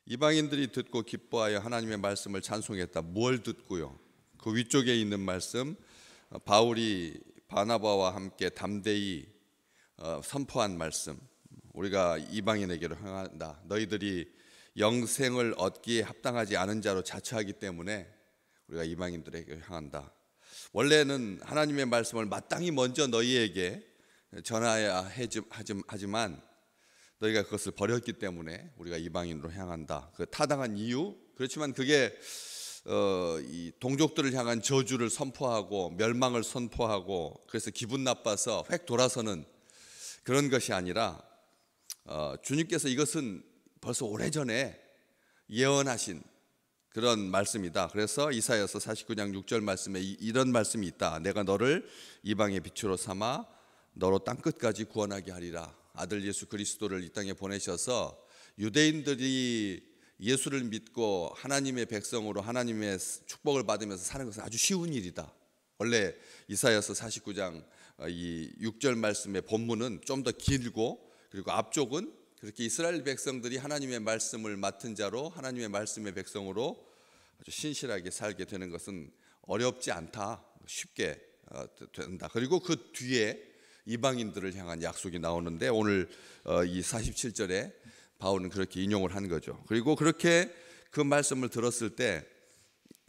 이방인들이 듣고 기뻐하여 하나님의 말씀을 찬송했다. 뭘 듣고요? 그 위쪽에 있는 말씀, 바울이 바나바와 함께 담대히 선포한 말씀, 우리가 이방인에게로 향한다. 너희들이 영생을 얻기에 합당하지 않은 자로 자처하기 때문에 우리가 이방인들에게 향한다. 원래는 하나님의 말씀을 마땅히 먼저 너희에게 전하여야 하지만 너희가 그것을 버렸기 때문에 우리가 이방인으로 향한다. 그 타당한 이유, 그렇지만 그게 이 동족들을 향한 저주를 선포하고 멸망을 선포하고 그래서 기분 나빠서 획 돌아서는 그런 것이 아니라 주님께서 이것은 벌써 오래전에 예언하신 그런 말씀이다. 그래서 이사야서 49장 6절 말씀에 이런 말씀이 있다. 내가 너를 이방의 빛으로 삼아 너로 땅끝까지 구원하게 하리라. 아들 예수 그리스도를 이 땅에 보내셔서 유대인들이 예수를 믿고 하나님의 백성으로 하나님의 축복을 받으면서 사는 것은 아주 쉬운 일이다. 원래 이사야서 49장 이 6절 말씀의 본문은 좀 더 길고, 그리고 앞쪽은 그렇게 이스라엘 백성들이 하나님의 말씀을 맡은 자로 하나님의 말씀의 백성으로 아주 신실하게 살게 되는 것은 어렵지 않다, 쉽게 된다. 그리고 그 뒤에 이방인들을 향한 약속이 나오는데 오늘 이 47절에 바울은 그렇게 인용을 한 거죠. 그리고 그렇게 그 말씀을 들었을 때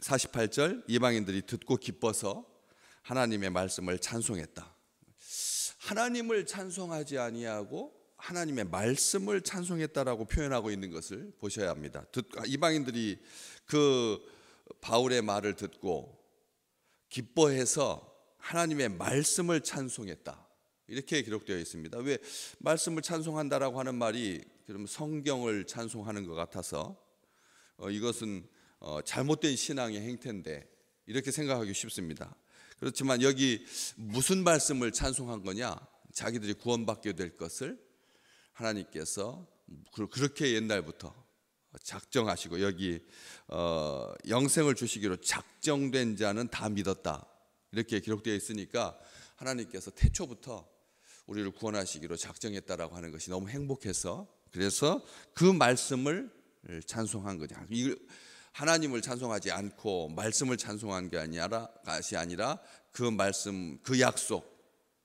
48절, 이방인들이 듣고 기뻐서 하나님의 말씀을 찬송했다. 하나님을 찬송하지 아니하고 하나님의 말씀을 찬송했다라고 표현하고 있는 것을 보셔야 합니다. 이방인들이 그 바울의 말을 듣고 기뻐해서 하나님의 말씀을 찬송했다, 이렇게 기록되어 있습니다. 왜 말씀을 찬송한다라고 하는 말이 그럼 성경을 찬송하는 것 같아서 이것은 잘못된 신앙의 행태인데 이렇게 생각하기 쉽습니다. 그렇지만 여기 무슨 말씀을 찬송한 거냐? 자기들이 구원받게 될 것을 하나님께서 그렇게 옛날부터 작정하시고 여기 영생을 주시기로 작정된 자는 다 믿었다, 이렇게 기록되어 있으니까 하나님께서 태초부터 우리를 구원하시기로 작정했다라고 하는 것이 너무 행복해서, 그래서 그 말씀을 찬송한 거죠. 하나님을 찬송하지 않고 말씀을 찬송한 게 아니라 그 말씀, 그 약속,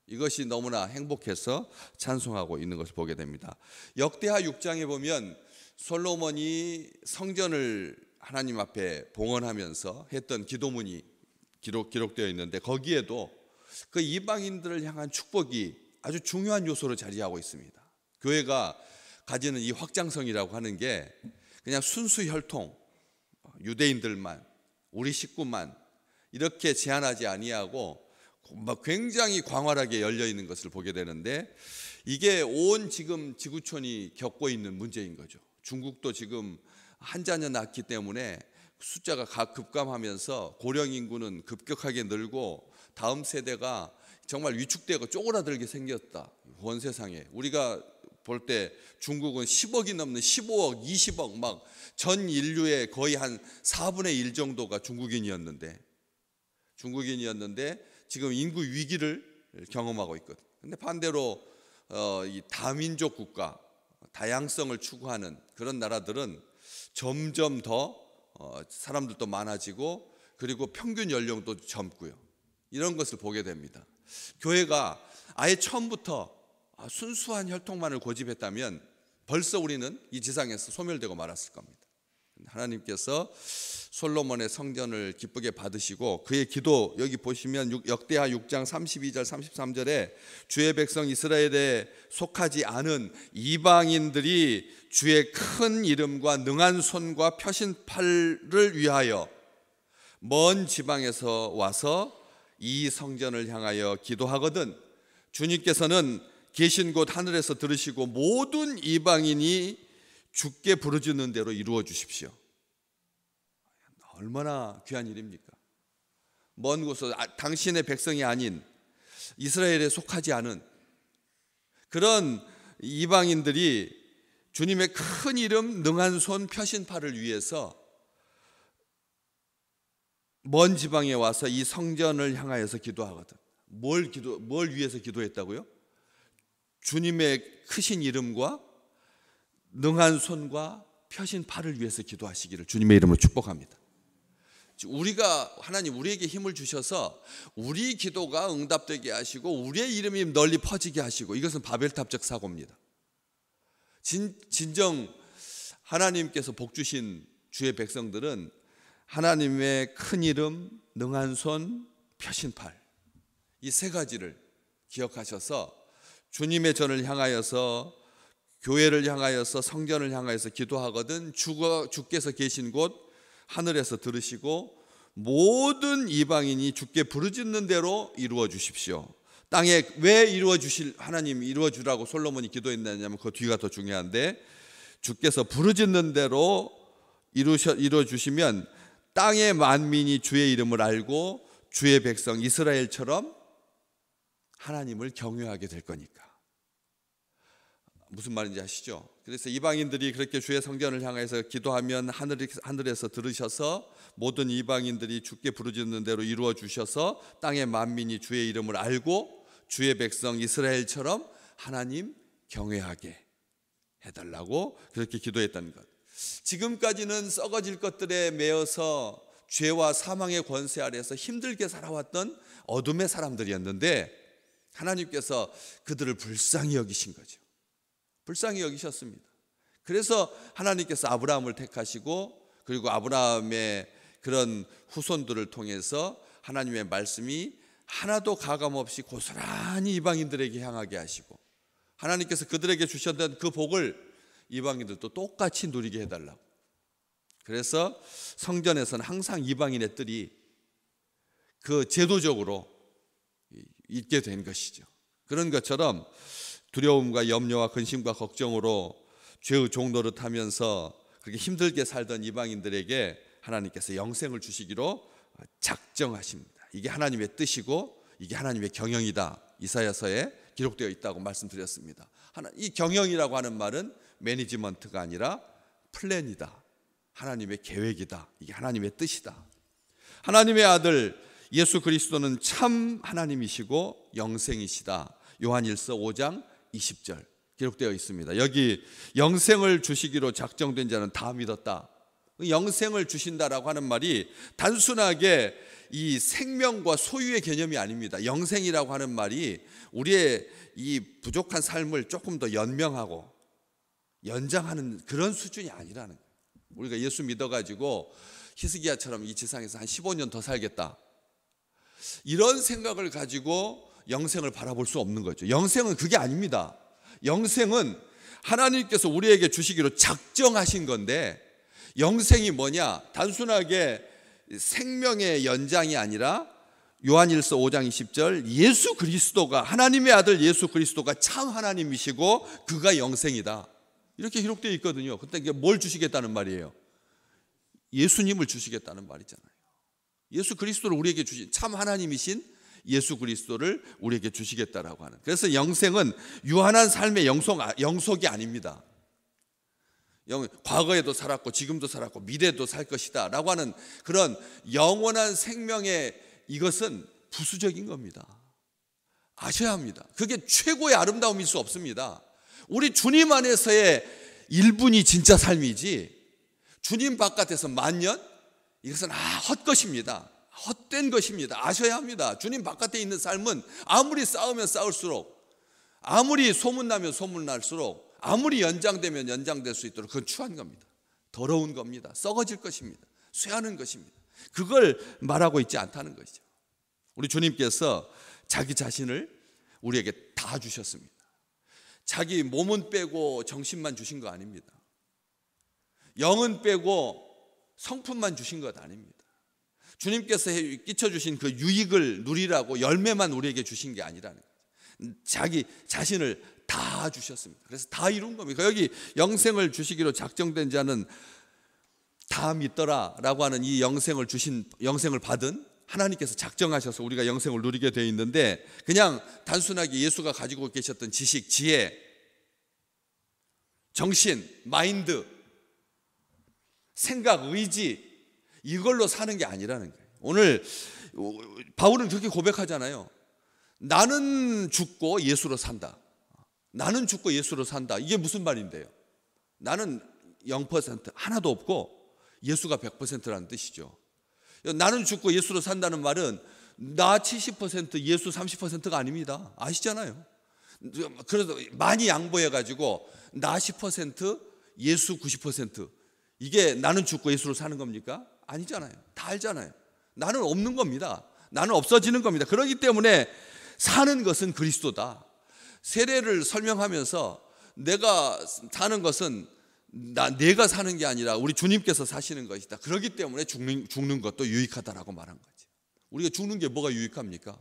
이것이 너무나 행복해서 찬송하고 있는 것을 보게 됩니다. 역대하 6장에 보면 솔로몬이 성전을 하나님 앞에 봉헌하면서 했던 기도문이 기록되어 있는데 거기에도 그 이방인들을 향한 축복이 아주 중요한 요소로 자리하고 있습니다. 교회가 가지는 이 확장성이라고 하는 게 그냥 순수 혈통, 유대인들만, 우리 식구만 이렇게 제한하지 아니하고 굉장히 광활하게 열려 있는 것을 보게 되는데, 이게 온 지금 지구촌이 겪고 있는 문제인 거죠. 중국도 지금 한자녀 낳기 때문에 숫자가 급감하면서 고령 인구는 급격하게 늘고 다음 세대가 정말 위축되고 쪼그라들게 생겼다. 온 세상에 우리가 볼 때 중국은 10억이 넘는 15억, 20억 막 전 인류의 거의 한 4분의 1 정도가 중국인이었는데 지금 인구 위기를 경험하고 있거든. 근데 반대로 이 다민족 국가, 다양성을 추구하는 그런 나라들은 점점 더 사람들도 많아지고 그리고 평균 연령도 젊고요. 이런 것을 보게 됩니다. 교회가 아예 처음부터 순수한 혈통만을 고집했다면 벌써 우리는 이 지상에서 소멸되고 말았을 겁니다. 하나님께서 솔로몬의 성전을 기쁘게 받으시고 그의 기도, 여기 보시면 역대하 6장 32절 33절에 주의 백성 이스라엘에 속하지 않은 이방인들이 주의 큰 이름과 능한 손과 펴신 팔을 위하여 먼 지방에서 와서 이 성전을 향하여 기도하거든 주님께서는 계신 곳 하늘에서 들으시고 모든 이방인이 주께 부르짖는 대로 이루어 주십시오. 얼마나 귀한 일입니까? 먼 곳에서 당신의 백성이 아닌 이스라엘에 속하지 않은 그런 이방인들이 주님의 큰 이름, 능한 손, 펴신 팔을 위해서 먼 지방에 와서 이 성전을 향하여서 기도하거든. 뭘 위해서 기도했다고요? 주님의 크신 이름과 능한 손과 펴신 팔을 위해서 기도하시기를 주님의 이름으로 축복합니다. 우리가 하나님 우리에게 힘을 주셔서 우리 기도가 응답되게 하시고 우리의 이름이 널리 퍼지게 하시고, 이것은 바벨탑적 사고입니다. 진정 하나님께서 복 주신 주의 백성들은 하나님의 큰 이름, 능한 손, 펴신 팔, 이 세 가지를 기억하셔서 주님의 전을 향하여서, 교회를 향하여서, 성전을 향하여서 기도하거든 주께서 계신 곳 하늘에서 들으시고 모든 이방인이 주께 부르짖는 대로 이루어 주십시오. 땅에 왜 이루어 주실, 하나님이 이루어 주라고 솔로몬이 기도했느냐면 그 뒤가 더 중요한데, 주께서 부르짖는 대로 이루어 주시면 땅의 만민이 주의 이름을 알고 주의 백성 이스라엘처럼 하나님을 경외하게 될 거니까. 무슨 말인지 아시죠? 그래서 이방인들이 그렇게 주의 성전을 향해서 기도하면 하늘에서 들으셔서 모든 이방인들이 주께 부르짖는 대로 이루어 주셔서 땅의 만민이 주의 이름을 알고 주의 백성 이스라엘처럼 하나님 경외하게 해달라고 그렇게 기도했다는 것. 지금까지는 썩어질 것들에 매여서 죄와 사망의 권세 아래에서 힘들게 살아왔던 어둠의 사람들이었는데 하나님께서 그들을 불쌍히 여기신 거죠. 불쌍히 여기셨습니다. 그래서 하나님께서 아브라함을 택하시고, 그리고 아브라함의 그런 후손들을 통해서 하나님의 말씀이 하나도 가감없이 고스란히 이방인들에게 향하게 하시고, 하나님께서 그들에게 주셨던 그 복을 이방인들도 똑같이 누리게 해달라고. 그래서 성전에서는 항상 이방인의 뜰이 그 제도적으로 있게 된 것이죠. 그런 것처럼 두려움과 염려와 근심과 걱정으로 죄의 종노릇하면서 그렇게 힘들게 살던 이방인들에게 하나님께서 영생을 주시기로 작정하십니다. 이게 하나님의 뜻이고 이게 하나님의 경영이다. 이사야서에 기록되어 있다고 말씀드렸습니다. 이 경영이라고 하는 말은 매니지먼트가 아니라 플랜이다. 하나님의 계획이다. 이게 하나님의 뜻이다. 하나님의 아들 예수 그리스도는 참 하나님이시고 영생이시다. 요한일서 5장 20절 기록되어 있습니다. 여기 영생을 주시기로 작정된 자는 다 믿었다. 영생을 주신다라고 하는 말이 단순하게 이 생명과 소유의 개념이 아닙니다. 영생이라고 하는 말이 우리의 이 부족한 삶을 조금 더 연명하고 연장하는 그런 수준이 아니라는 거예요. 우리가 예수 믿어가지고 히스기야처럼 이 지상에서 한 15년 더 살겠다, 이런 생각을 가지고 영생을 바라볼 수 없는 거죠. 영생은 그게 아닙니다. 영생은 하나님께서 우리에게 주시기로 작정하신 건데, 영생이 뭐냐? 단순하게 생명의 연장이 아니라 요한일서 5장 20절 예수 그리스도가, 하나님의 아들 예수 그리스도가 참 하나님이시고 그가 영생이다. 이렇게 기록되어 있거든요. 그때 뭘 주시겠다는 말이에요? 예수님을 주시겠다는 말이잖아요. 예수 그리스도를 우리에게 주신 참 하나님이신 예수 그리스도를 우리에게 주시겠다라고 하는. 그래서 영생은 유한한 삶의 영속이 아닙니다. 과거에도 살았고 지금도 살았고 미래도 살 것이다 라고 하는 그런 영원한 생명의, 이것은 부수적인 겁니다. 아셔야 합니다. 그게 최고의 아름다움일 수 없습니다. 우리 주님 안에서의 1분이 진짜 삶이지, 주님 바깥에서 만년, 이것은 헛것입니다. 헛된 것입니다. 아셔야 합니다. 주님 바깥에 있는 삶은 아무리 싸우면 싸울수록, 아무리 소문나면 소문날수록, 아무리 연장되면 연장될 수 있도록 그건 추한 겁니다. 더러운 겁니다. 썩어질 것입니다. 쇠하는 것입니다. 그걸 말하고 있지 않다는 것이죠. 우리 주님께서 자기 자신을 우리에게 다 주셨습니다. 자기 몸은 빼고 정신만 주신 거 아닙니다. 영은 빼고 성품만 주신 것 아닙니다. 주님께서 끼쳐주신 그 유익을 누리라고 열매만 우리에게 주신 게 아니라는 거죠. 자기 자신을 다 주셨습니다. 그래서 다 이룬 겁니다. 여기 영생을 주시기로 작정된 자는 다 믿더라 라고 하는 이 영생을 받은 하나님께서 작정하셔서 우리가 영생을 누리게 되어 있는데, 그냥 단순하게 예수가 가지고 계셨던 지식, 지혜, 정신, 마인드, 생각, 의지, 이걸로 사는 게 아니라는 거예요. 오늘 바울은 그렇게 고백하잖아요. 나는 죽고 예수로 산다. 나는 죽고 예수로 산다. 이게 무슨 말인데요? 나는 0% 하나도 없고 예수가 100%라는 뜻이죠. 나는 죽고 예수로 산다는 말은 나 70% 예수 30%가 아닙니다. 아시잖아요. 그래서 많이 양보해가지고 나 10% 예수 90% 이게 나는 죽고 예수로 사는 겁니까? 아니잖아요. 다 알잖아요. 나는 없는 겁니다. 나는 없어지는 겁니다. 그렇기 때문에 사는 것은 그리스도다. 세례를 설명하면서 내가 사는 것은 내가 사는 게 아니라 우리 주님께서 사시는 것이다. 그렇기 때문에 죽는 것도 유익하다라고 말한 거지. 우리가 죽는 게 뭐가 유익합니까?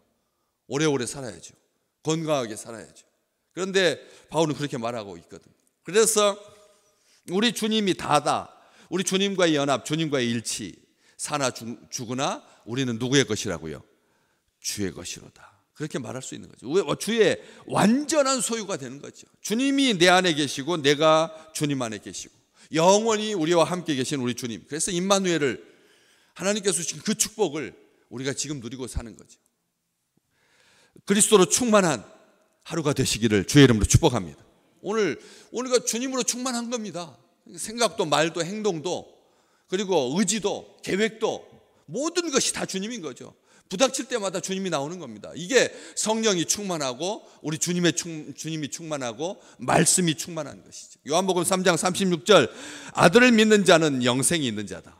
오래오래 살아야죠. 건강하게 살아야죠. 그런데 바울은 그렇게 말하고 있거든. 그래서 우리 주님이 다다. 우리 주님과의 연합, 주님과의 일치. 사나 죽으나 우리는 누구의 것이라고요? 주의 것이로다. 그렇게 말할 수 있는 거죠. 주의 완전한 소유가 되는 거죠. 주님이 내 안에 계시고 내가 주님 안에 계시고 영원히 우리와 함께 계신 우리 주님. 그래서 임마누엘을 하나님께서 주신 그 축복을 우리가 지금 누리고 사는 거죠. 그리스도로 충만한 하루가 되시기를 주의 이름으로 축복합니다. 오늘가 주님으로 충만한 겁니다. 생각도 말도 행동도 그리고 의지도 계획도 모든 것이 다 주님인 거죠. 부닥칠 때마다 주님이 나오는 겁니다. 이게 성령이 충만하고 우리 주님이 충만하고 말씀이 충만한 것이죠. 요한복음 3장 36절 아들을 믿는 자는 영생이 있는 자다.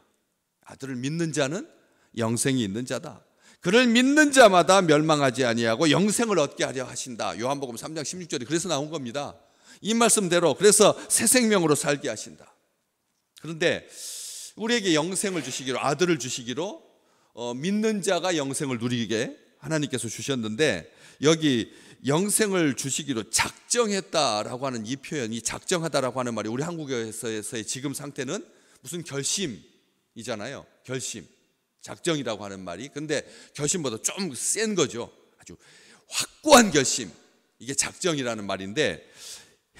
아들을 믿는 자는 영생이 있는 자다. 그를 믿는 자마다 멸망하지 아니하고 영생을 얻게 하려 하신다. 요한복음 3장 16절이 그래서 나온 겁니다. 이 말씀대로 그래서 새 생명으로 살게 하신다. 그런데 우리에게 영생을 주시기로 아들을 주시기로 믿는 자가 영생을 누리게 하나님께서 주셨는데 여기 영생을 주시기로 작정했다라고 하는 이 표현이 작정하다라고 하는 말이 우리 한국에서의 지금 상태는 무슨 결심이잖아요. 결심, 작정이라고 하는 말이. 근데 결심보다 좀 센 거죠. 아주 확고한 결심. 이게 작정이라는 말인데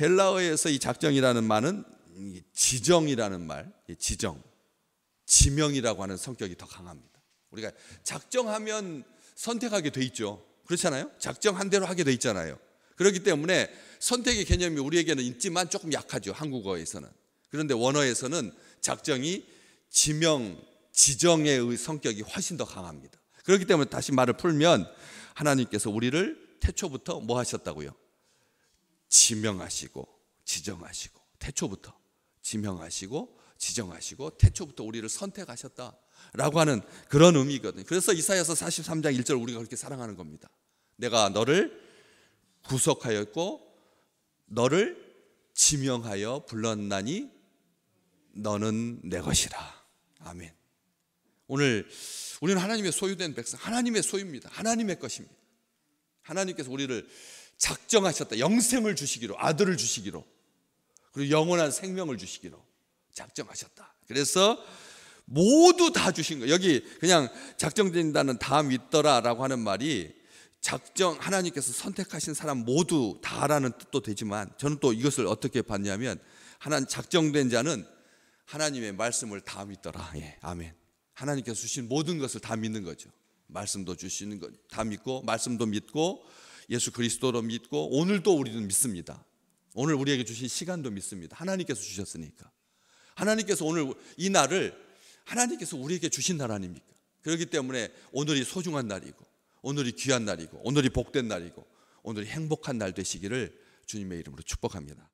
헬라어에서 이 작정이라는 말은 지정이라는 말, 지정, 지명이라고 하는 성격이 더 강합니다. 우리가 작정하면 선택하게 돼 있죠. 그렇잖아요. 작정한 대로 하게 돼 있잖아요. 그렇기 때문에 선택의 개념이 우리에게는 있지만 조금 약하죠. 한국어에서는. 그런데 원어에서는 작정이 지명, 지정의 성격이 훨씬 더 강합니다. 그렇기 때문에 다시 말을 풀면 하나님께서 우리를 태초부터 뭐 하셨다고요? 지명하시고 지정하시고 태초부터 지명하시고 지정하시고 태초부터 우리를 선택하셨다라고 하는 그런 의미거든요. 그래서 이사야서 43장 1절 우리가 그렇게 사랑하는 겁니다. 내가 너를 구속하였고 너를 지명하여 불렀나니 너는 내 것이라. 아멘. 오늘 우리는 하나님의 소유된 백성, 하나님의 소유입니다. 하나님의 것입니다. 하나님께서 우리를 작정하셨다. 영생을 주시기로, 아들을 주시기로, 그리고 영원한 생명을 주시기로 작정하셨다. 그래서 모두 다 주신 거예요. 여기 그냥 작정된다는 다 믿더라라고 하는 말이 하나님께서 선택하신 사람 모두 다라는 뜻도 되지만 저는 또 이것을 어떻게 봤냐면 작정된 자는 하나님의 말씀을 다 믿더라. 예, 아멘. 하나님께서 주신 모든 것을 다 믿는 거죠. 말씀도 주시는 것 다 믿고 말씀도 믿고 예수 그리스도로 믿고 오늘도 우리는 믿습니다. 오늘 우리에게 주신 시간도 믿습니다. 하나님께서 주셨으니까. 하나님께서 오늘 이 날을 하나님께서 우리에게 주신 날 아닙니까? 그렇기 때문에 오늘이 소중한 날이고 오늘이 귀한 날이고 오늘이 복된 날이고 오늘이 행복한 날 되시기를 주님의 이름으로 축복합니다.